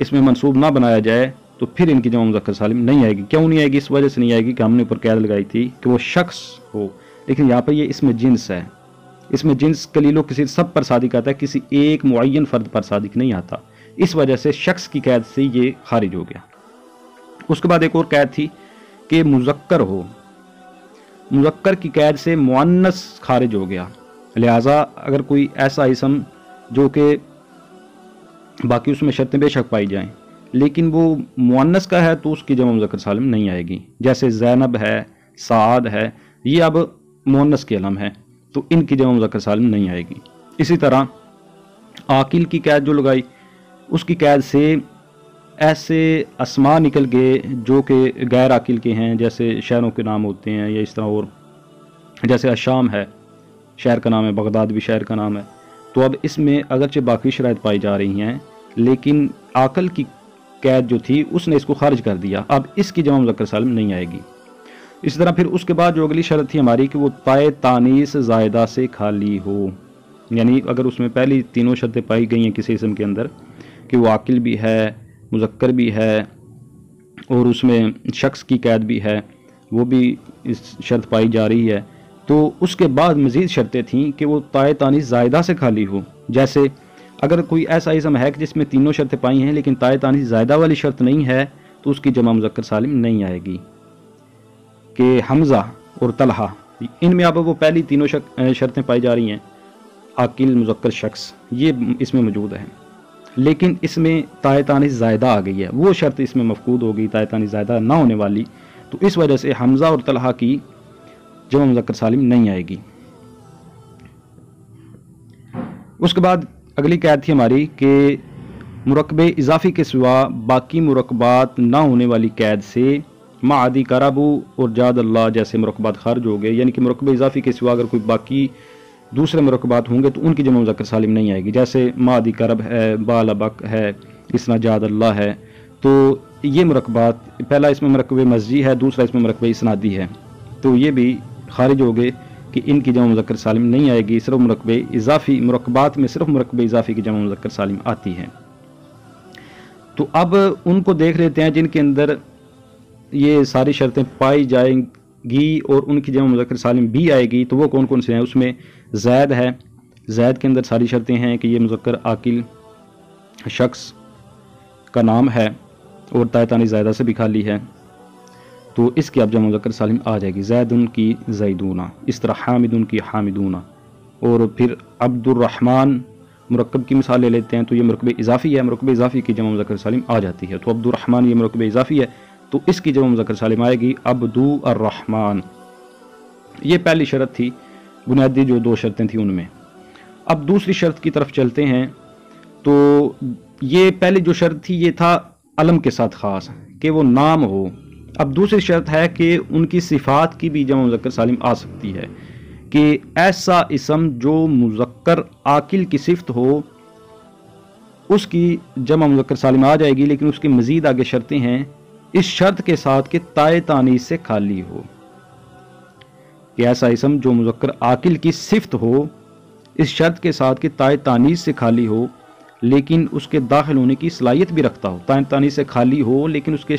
اس میں منصوب نہ بنایا جائے تو پھر ان کی جمع مذکر سالم نہیں آئے گی۔ کیوں نہیں آئے گی؟ اس وجہ سے نہیں آئے گی کہ ہم نے اوپر قید لگائی تھی کہ وہ شخص ہو، لیکن یہاں پر یہ اس میں جنس ہے، اس میں جنس قلیل و کثیر سب پر صادق آتا ہے، کسی ایک معین فرد پر صادق نہیں آتا، اس وجہ سے شخص کی قید سے یہ خارج ہو گیا۔ اس کے بعد ایک اور قید تھی کہ مذکر ہو، مذکر کی قید سے مؤنث خارج ہو گیا، لہٰذا اگر کوئی ایسا اسم جو کہ باقی اس میں شرطیں بے شک پائی جائیں لیکن وہ مؤنث کا ہے تو اس کی جمع مذکر سالم نہیں آئے گی، جیسے زینب ہے، سعد ہے، یہ اب مؤنث کے علم ہے تو ان کی جمع مذکر سالم نہیں آئے گی۔ اسی طرح عاقل کی قید جو لگائی، اس کی قید سے ایسے اسماء نکل گئے جو کہ غیر عاقل کے ہیں، جیسے شہروں کے نام ہوتے ہیں یا اس طرح، اور جیسے الشام ہے شہر کا نام ہے، بغداد بھی شہر کا نام ہے، تو اب اس میں اگرچہ باقی شرائط پائی جا رہی ہیں لیکن عاقل کی قید جو تھی اس نے اس کو خارج کر دیا، اب اس کی جمع مذکر سالم نہیں آئے گی۔ اسی طرح پھر اس کے بعد جو اگلی شرط تھی ہماری کہ وہ تائے تانیث زائدہ سے خالی ہو، یعنی اگر اس میں پہلی تینوں شرطیں پائی گئی ہیں کسی اسم کے اندر کہ وہ عاقل بھی ہے، مذکر بھی ہے اور اس میں شخص کی قید بھی ہے، وہ بھی اس شرط پائی جا رہی ہے، تو اس کے بعد مزید شرطیں تھیں کہ وہ تائے تانیث زائدہ سے خالی ہو، جیسے اگر کوئی ایسا اسم ہے کہ جس میں تینوں شرطیں پائی ہیں لیکن تائے تانیث زائدہ والی شرط نہیں ہے تو اس کی جمع مذکر سالم نہیں آئے گی، کہ حمزہ اور طلحہ ان میں اب وہ پہلی تینوں شرطیں پائی جا رہی ہیں، عاقل، مذکر، شخص، یہ اس میں موجود ہے، لیکن اس میں تائے تانیث زائدہ آ گئی ہے، وہ شرط اس میں مفقود ہو گئی، تائے تانیث زائدہ نہ ہونے والی، تو اس وجہ سے حمزہ اور طلحہ کی جمع مذکر سالم نہیں آئے گی۔ اس کے بعد اگلی قید تھی ہماری کہ مرکب اضافی کے سوا باقی مرکبات نہ ہونے والی قید سے معادی کربو اور جاد اللہ جیسے مرکبات خارج ہو گئے، یعنی کہ مرکب اضافی کے سوا اگر کوئی باقی دوسرے مرکبات ہوں گے تو ان کی جمع مذکر سالم نہیں آئے گی، جیسے معادی کرب ہے، بالابک ہے، اس طرح جاد اللہ ہے، تو یہ مرکبات پہلا اس میں مرکب مزجی ہے، دوسرا اس میں مرکب اسنادی ہے، تو یہ بھی خارج ہو گئے کہ ان کی جمع مذکر سالم نہیں آئے گی، صرف مرکب اضافی مرکبات میں صرف مرکب اضافی کی جمع مذکر سالم آتی ہے۔ تو اب ان کو دیکھ لیتے ہیں جن کے اندر یہ ساری شرطیں پائی جائیں گی اور ان کی جمع مذکر سالم بھی آئے گی، تو وہ کون کون سے ہیں؟ اس میں زید ہے، زید کے اندر ساری شرطیں ہیں کہ یہ مذکر عاقل شخص کا نام ہے اور تائے تانیث زائدہ سے بھی خالی ہے، تو اس کی اب جمع مذکر سالم آ جائے گی، زید ان کی زیدون، اس طرح حامد ان کی حامدون، اور پھر عبد الرحمن مرکب کی مثال لے لیتے ہیں تو یہ مرکب اضافی ہے، مرکب اضافی کی جمع مذکر سالم آ جاتی ہے، تو عبد الرحمن یہ مرکب اضافی ہے تو اس کی جمع مذکر سالم آئے گی عبدو الرحمن۔ یہ پہلی شرط تھی، بنیادی جو دو شرطیں تھیں ان میں۔ اب دوسری شرط کی طرف چلتے ہیں، تو یہ پہلی جو شرط تھی یہ تھا علم کے ساتھ خاص کہ وہ نام ہو، اب دوسری شرط ہے کہ ان کی صفات کی بھی جمع مذکر سالم آ سکتی ہے، کہ ایسا اسم جو مذکر عاقل کی صفت ہو اس کی جمع مذکر سالم آ جائے گی، لیکن اس کی مزید آگے شرطیں ہیں، اس شرط کے ساتھ کہ تائے تانیث سے خالی ہو، کہ ایسا اسم جو مذکر عاقل کی صفت ہو اس شرط کے ساتھ کہ تائے تانیث سے خالی ہو لیکن اس کے داخل ہونے کی صلاحیت بھی رکھتا ہو، تائے تانیث سے خالی ہو لیکن اس کے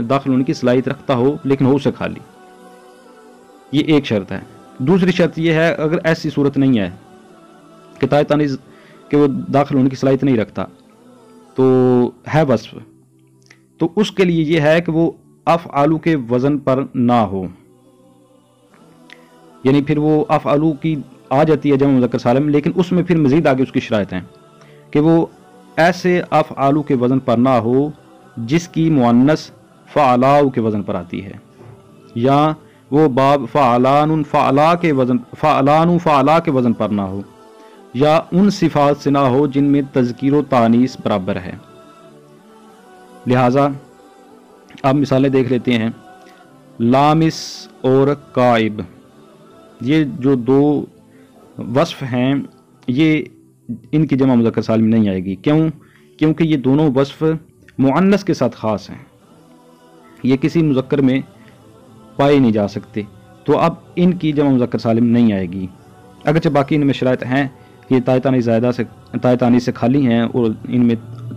داخل ہونے کی صلاحیت رکھتا ہو لیکن ہو سے خالی، یہ ایک شرط ہے۔ دوسری شرط یہ ہے اگر ایسی صورت نہیں ہے کہ تائے تانیث کہ وہ داخل ہونے کی صلاحیت نہیں رکھتا تو ہے وصف، تو اس کے لیے یہ ہے کہ وہ افعالو کے وزن پر نہ ہو، یعنی پھر وہ افعالو کی آ جاتی ہے جمع مذکر سالم لیکن اس میں پھر مزید آگے اس کی شرائط ہیں کہ وہ ایسے افعالو کے وزن پر نہ ہو جس کی مؤنث فعلاؤ کے وزن پر آتی ہے، یا وہ باب فعلان فعلا کے وزن پر نہ ہو، یا ان صفات سے نہ ہو جن میں تذکیر و تانیث برابر ہے۔ لہٰذا آپ مثالیں دیکھ لیتے ہیں، لامس اور قائب، یہ جو دو وصف ہیں یہ ان کی جمع مذکر سالم نہیں آئے گی، کیونکہ یہ دونوں وصف مؤنث کے ساتھ خاص ہیں، یہ کسی مذکر میں پائے نہیں جا سکتے، تو اب ان کی جمع مذکر سالم نہیں آئے گی، اگرچہ باقی ان میں شرائط ہیں کہ تائے تانیث سے خالی ہیں اور ان میں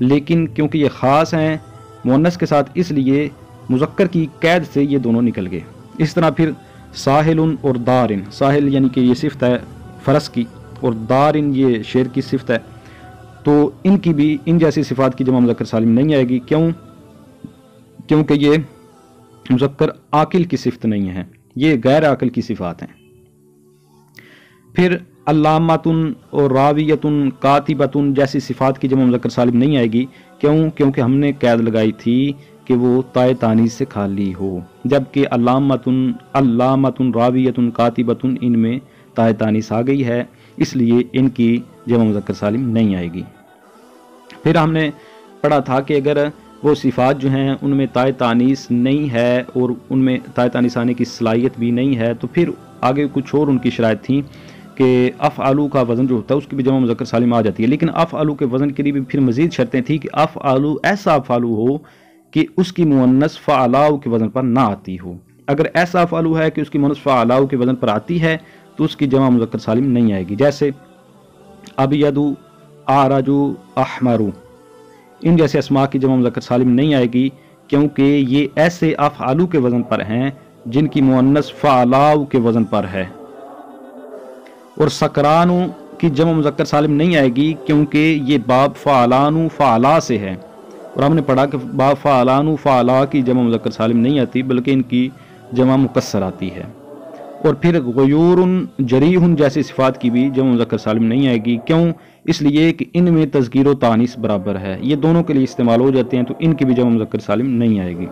لیکن کیونکہ یہ خاص ہیں مؤنث کے ساتھ اس لیے مذکر کی قید سے یہ دونوں نکل گئے۔ اس طرح پھر ساحل اور دارن، ساحل یعنی کہ یہ صفت ہے فرس کی، اور دارن یہ شیر کی صفت ہے، تو ان کی بھی ان جیسی صفات کی جمع مذکر سالم نہیں آئے گی۔ کیونکہ یہ مذکر عاقل کی صفت نہیں ہے، یہ غیر عاقل کی صفات ہیں۔ پھر علامتن اور راویتن کاتبتن جیسی صفات کی جمع مذکر سالم نہیں آئے گی، کیونکہ ہم نے قید لگائی تھی کہ وہ تائے تانیث سے خالی ہو، جبکہ علامتن راویتن کاتبتن ان میں تائے تانیث آ گئی ہے، اس لیے ان کی جمع مذکر سالم نہیں آئے گی۔ پھر ہم نے پڑھا تھا کہ اگر وہ صفات جو ہیں ان میں تائے تانیث نہیں ہے اور ان میں تائے تانیث آنے کی صلاحیت بھی نہیں ہے، تو پھر آگے کچھ اور ان کی شرائط تھیں کہ افعلو کا وزن جو ہوتا ہے اس کی بھی جمع مذکر سالم آ جاتی ہے، لیکن افعلو کے وزن کے لیے بھی پھر مزید شرطیں تھیں کہ افعلو ایسا افعلو ہو کہ اس کی مؤنث فعلاؤ کے وزن پر نہ آتی ہو۔ اگر ایسا افعلو ہے کہ اس کی مؤنث فعلاؤ کے وزن پر آتی ہے تو اس کی جمع مذکر سالم نہیں آئے گی، جیسے ابیدو، اعرجو، احمرو، ان جیسے اسماء کی جمع مذکر سالم نہیں آئے گی، کیونکہ یہ ایسے افعلو کے وزن پر ہیں جن کی مؤنث فعلاؤ کے وزن پر ہے۔ اور سکرانو کی جمع مذکر سالم نہیں آئے گی کیونکہ یہ باب فعلانو فعلا سے ہے، اور ہم نے پڑھا کہ باب فعلانو فعلا کی جمع مذکر سالم نہیں آتی بلکہ ان کی جمع مکسر آتی ہے۔ اور پھر غیور، جریح جیسی صفات کی بھی جمع مذکر سالم نہیں آئے گی، کیوں؟ اس لیے کہ ان میں تذکیر و تانیث برابر ہے، یہ دونوں کے لیے استعمال ہو جاتے ہیں، تو ان کی بھی جمع مذکر سالم نہیں آئے گی۔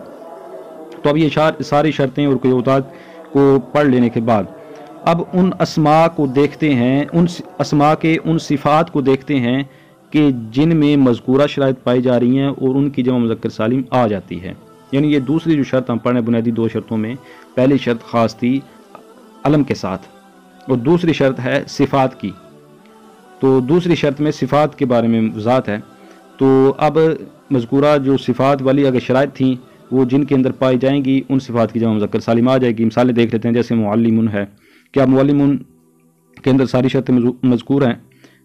تو اب یہ ساری شرطیں اور قیودات کو پڑھ لینے کے بعد اب ان اسماء کو دیکھتے ہیں، ان اسماء کے ان صفات کو دیکھتے ہیں کہ جن میں مذکورہ شرائط پائی جا رہی ہیں اور ان کی جمع مذکر سالم آ جاتی ہے۔ یعنی یہ دوسری جو شرط ہم پڑھیں بنیادی دو شرطوں میں، پہلی شرط خاص تھی علم کے ساتھ اور دوسری شرط ہے صفات کی، تو دوسری شرط میں صفات کے بارے میں وضاحت ہے۔ تو اب مذکورہ جو صفات والی اگر شرائط تھیں وہ جن کے اندر پائی جائیں گی ان صفات کی جمع مذکر سالم آ جائے گی۔ مثالیں دیکھ لیتے ہیں، جیسے معلمون ہے، کیا معلمون کے اندر ساری شرطیں مذکور ہیں،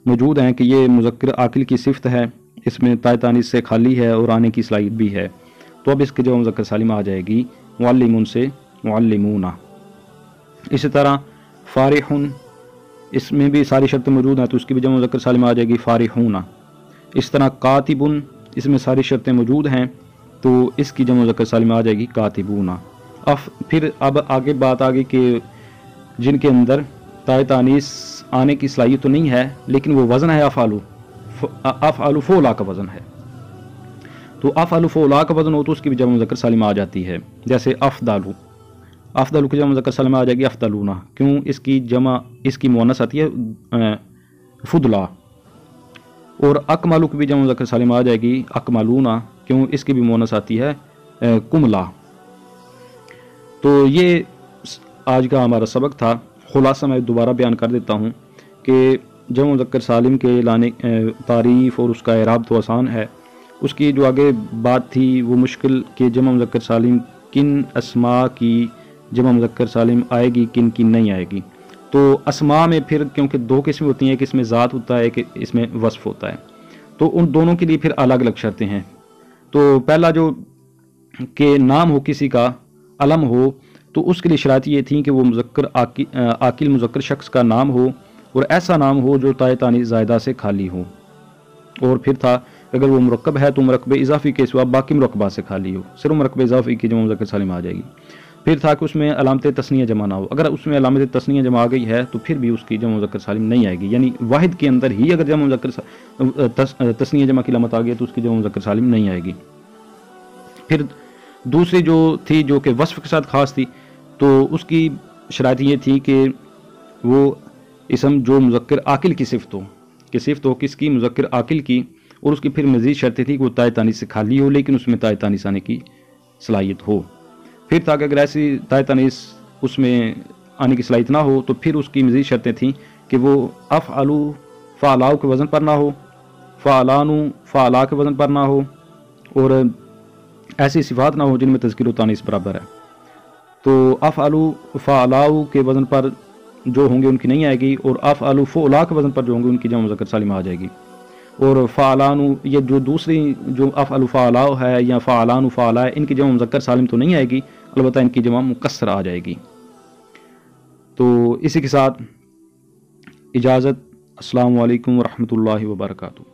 موجود ہیں کہ یہ مذکر عاقل کی صفت ہے، اس میں تائے تانیث سے خالی ہے اور آنے کی صلاحیت بھی ہے، تو اب اس کی جمع مذکر سالم آ جائے گی معلمون سے معلمون۔ اسی طرح فارحون، اس میں بھی ساری شرطیں موجود ہیں تو اس کی بھی جمع مذکر سالم آ جائے گی فارحون۔ اس طرح کاتبن، اس میں ساری شرطیں موجود ہیں تو اس کی جمع مذکر سالم آ جائے گی کاتبون۔ پھر اب آگے بات آ گئی کہ جن کے اندر تائے تانیث آنے کی صلاحیت تو نہیں ہے لیکن وہ وزن ہے افعلو فعلا کا وزن ہے، تو افعلو فعلا کا وزن ہو تو اس کی بھی جمع مذکر سالم آ جاتی ہے، جیسے افضلو کی جمع مذکر سالم آ جائے گی افضلون، کیوں؟ اس کی مؤنث آتی ہے فضلا۔ اور اکملو کی بھی جمع مذکر سالم آ جائے گی اکملون، کیوں؟ اس کی بھی مؤنث آتی ہے کملا۔ تو یہ آج کا ہمارا سبق تھا، خلاصہ میں دوبارہ بیان کر دیتا ہوں کہ جمع مذکر سالم کے لانے تعریف اور اس کا اعراب تو آسان ہے، اس کی جو آگے بات تھی وہ مشکل کہ جمع مذکر سالم کن اسماء کی جمع مذکر سالم آئے گی کن کی نہیں آئے گی۔ تو اسماء میں پھر کیونکہ دو قسمیں ہوتی ہیں، ایک اس میں ذات ہوتا ہے، ایک اس میں وصف ہوتا ہے، تو ان دونوں کے لیے پھر الگ الگ شرطیں ہیں۔ تو پہلا جو کہ نام ہو کسی کا، علم ہو، تو اس کے لیے شرائط یہ تھیں کہ وہ مذکر عاقل مذکر شخص کا نام ہو اور ایسا نام ہو جو تائے تانیث زائدہ سے خالی ہو، اور پھر تھا اگر وہ مرکب ہے تو مرکب اضافی کے سوا باقی مرکبات سے خالی ہو، صرف مرکب اضافی کی جمع مذکر سالم آ جائے گی۔ پھر تھا کہ اس میں علامت تثنیہ جمع نہ ہو، اگر اس میں علامت تثنیہ جمع آ گئی ہے تو پھر بھی اس کی جمع مذکر سالم نہیں آئے گی، یعنی واحد کے اندر ہی اگر جمع مذکر تثنیہ جمع کی علامت آ گئی تو اس کی جمع مذکر سالم نہیں آئے گی۔ پھر دوسری جو تھی جو کہ وصف کے ساتھ خاص تھی، تو اس کی شرائط یہ تھی کہ وہ اسم جو مذکر عاقل کی صفت ہو کس کی؟ مذکر عاقل کی، اور اس کی پھر مزید شرطیں تھی کہ وہ تائے تانیث سے خالی ہو لیکن اس میں تائے تانیث آنے کی صلاحیت ہو۔ پھر تھا کہ اگر ایسی تائے تانیث اس میں آنے کی صلاحیت نہ ہو تو پھر اس کی مزید شرطیں تھیں کہ وہ افعلو فعلاؤ کے وزن پر نہ ہو، فعلانو فعلا کے وزن پر نہ ہو، اور ایسی صفات نہ ہو جن میں تذکیر و تانیث برابر ہے۔ تو افعلو فعلاؤ کے وزن پر جو ہوں گے ان کی نہیں آئے گی، اور افعلو فعلا کے وزن پر جو ہوں گے ان کی جمع مذکر سالم آ جائے گی۔ اور فعلان یہ جو دوسری جو افعل فعلاء ہے یا فعلان فعلاء ان کی جمع مذکر سالم تو نہیں آئے گی، البتہ ان کی جمع مکسر آ جائے گی۔ تو اسی کے ساتھ اجازت، السلام علیکم ورحمۃ اللہ وبرکاتہ۔